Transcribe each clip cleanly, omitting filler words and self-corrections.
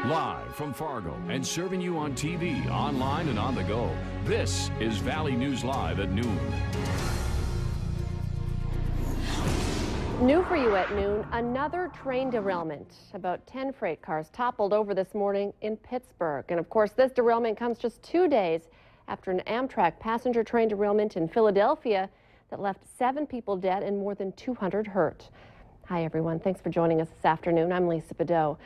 Live from Fargo and serving you on TV, online, and on the go, this is Valley News Live at noon. New for you at noon, another train derailment. About 10 freight cars toppled over this morning in Pittsburgh. And of course, this derailment comes just 2 days after an Amtrak passenger train derailment in Philadelphia that left 7 people dead and more than 200 hurt. Hi, everyone. Thanks for joining us this afternoon. I'm Lisa Bedeau.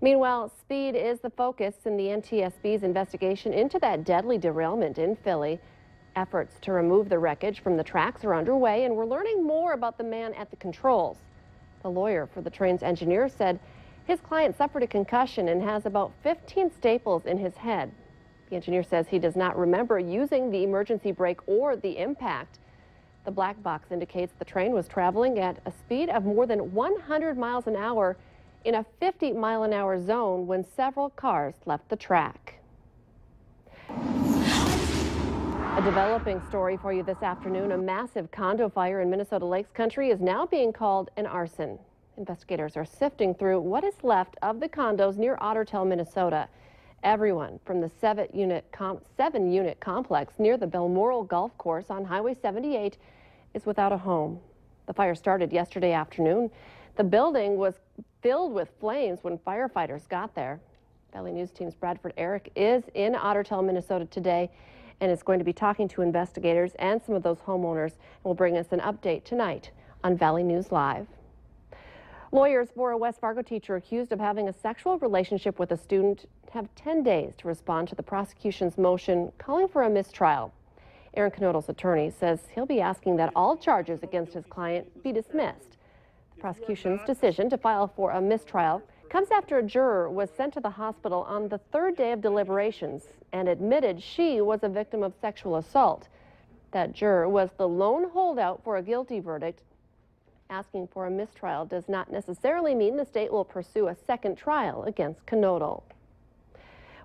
Meanwhile, speed is the focus in the NTSB's investigation into that deadly derailment in Philly. Efforts to remove the wreckage from the tracks are underway, and we're learning more about the man at the controls. The lawyer for the train's engineer said his client suffered a concussion and has about 15 staples in his head. The engineer says he does not remember using the emergency brake or the impact. The black box indicates the train was traveling at a speed of more than 100 miles an hour in a 50-mile-an-hour zone when several cars left the track. A developing story for you this afternoon. A massive condo fire in Minnesota Lakes Country is now being called an arson. Investigators are sifting through what is left of the condos near Ottertail, Minnesota. Everyone from the 7-unit complex near the Balmoral Golf Course on Highway 78 is without a home. The fire started yesterday afternoon. The building was filled with flames when firefighters got there. Valley News Team's Bradford Eric is in Ottertail, Minnesota today and is going to be talking to investigators and some of those homeowners and will bring us an update tonight on Valley News Live. Lawyers for a West Fargo teacher accused of having a sexual relationship with a student have 10 days to respond to the prosecution's motion calling for a mistrial. Aaron Knodl's attorney says he'll be asking that all charges against his client be dismissed. The prosecution's decision to file for a mistrial comes after a juror was sent to the hospital on the 3rd day of deliberations and admitted she was a victim of sexual assault. That juror was the lone holdout for a guilty verdict. Asking for a mistrial does not necessarily mean the state will pursue a second trial against Knodl.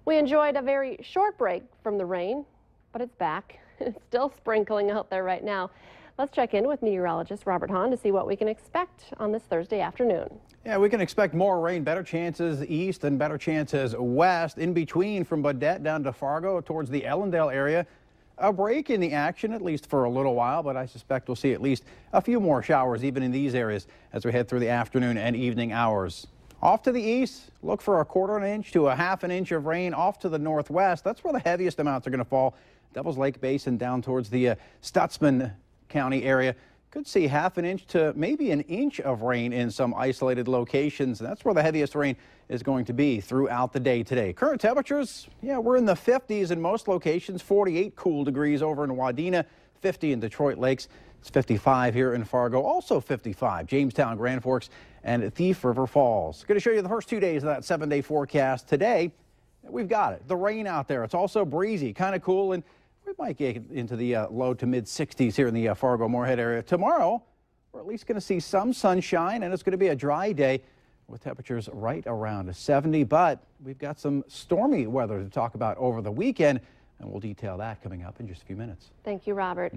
We enjoyed a very short break from the rain, but it's back. It's still sprinkling out there right now. Let's check in with meteorologist Robert Hahn to see what we can expect on this Thursday afternoon. Yeah, we can expect more rain, better chances east and better chances west. In between from Baudette down to Fargo towards the Ellendale area. A break in the action, at least for a little while, but I suspect we'll see at least a few more showers even in these areas as we head through the afternoon and evening hours. Off to the east, look for a 1/4 inch to a 1/2 inch of rain. Off to the northwest, that's where the heaviest amounts are going to fall. Devils Lake Basin down towards the Stutzman County area. Could see 1/2 inch to maybe 1 inch of rain in some isolated locations. That's where the heaviest rain is going to be throughout the day today. Current temperatures, yeah, we're in the 50s in most locations. 48 cool degrees over in Wadena, 50 in Detroit Lakes. It's 55 here in Fargo, also 55. Jamestown, Grand Forks, and Thief River Falls. Going to show you the first 2 days of that 7-day forecast. Today, we've got it. The rain out there. It's also breezy, kind of cool, and we might get into the low to mid 60s here in the Fargo-Moorhead area. Tomorrow, we're at least going to see some sunshine, and it's going to be a dry day with temperatures right around 70. But we've got some stormy weather to talk about over the weekend, and we'll detail that coming up in just a few minutes. Thank you, Robert.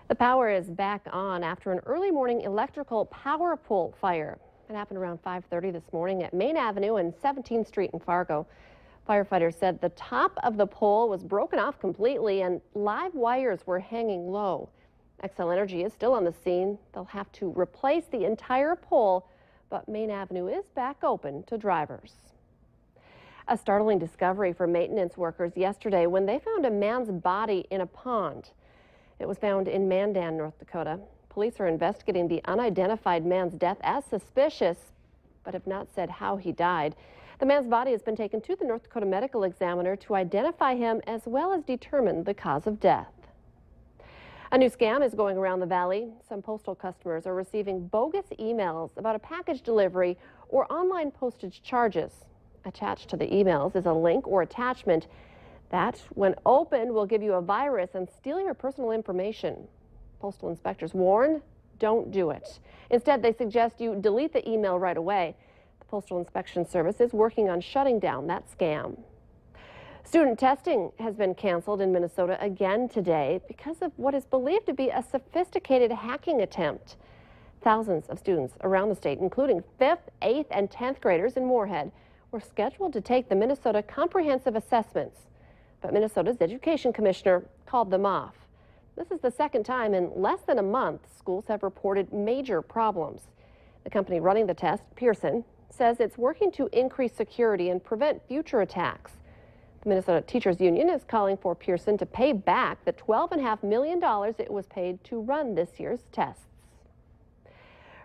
The power is back on after an early morning electrical power pole fire. It happened around 5:30 this morning at Main Avenue and 17th Street in Fargo. Firefighters said the top of the pole was broken off completely and live wires were hanging low. Xcel Energy is still on the scene. They'll have to replace the entire pole, but Main Avenue is back open to drivers. A startling discovery for maintenance workers yesterday when they found a man's body in a pond. It was found in Mandan, North Dakota. Police are investigating the unidentified man's death as suspicious, but have not said how he died. The man's body has been taken to the North Dakota Medical Examiner to identify him as well as determine the cause of death. A new scam is going around the valley. Some postal customers are receiving bogus emails about a package delivery or online postage charges. Attached to the emails is a link or attachment that, when opened, will give you a virus and steal your personal information. Postal inspectors warn, don't do it. Instead, they suggest you delete the email right away. Postal Inspection Service is working on shutting down that scam. Student testing has been canceled in Minnesota again today because of what is believed to be a sophisticated hacking attempt. Thousands of students around the state, including 5th, 8th, and 10th graders in Moorhead, were scheduled to take the Minnesota Comprehensive Assessments, but Minnesota's Education Commissioner called them off. This is the second time in less than a month schools have reported major problems. The company running the test, Pearson, says it's working to increase security and prevent future attacks. The Minnesota Teachers Union is calling for Pearson to pay back the $12.5 million it was paid to run this year's tests.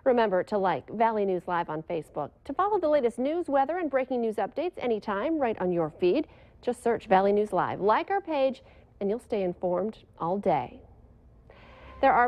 Remember to like Valley News Live on Facebook. To follow the latest news, weather, and breaking news updates anytime right on your feed, just search Valley News Live. Like our page, and you'll stay informed all day. There are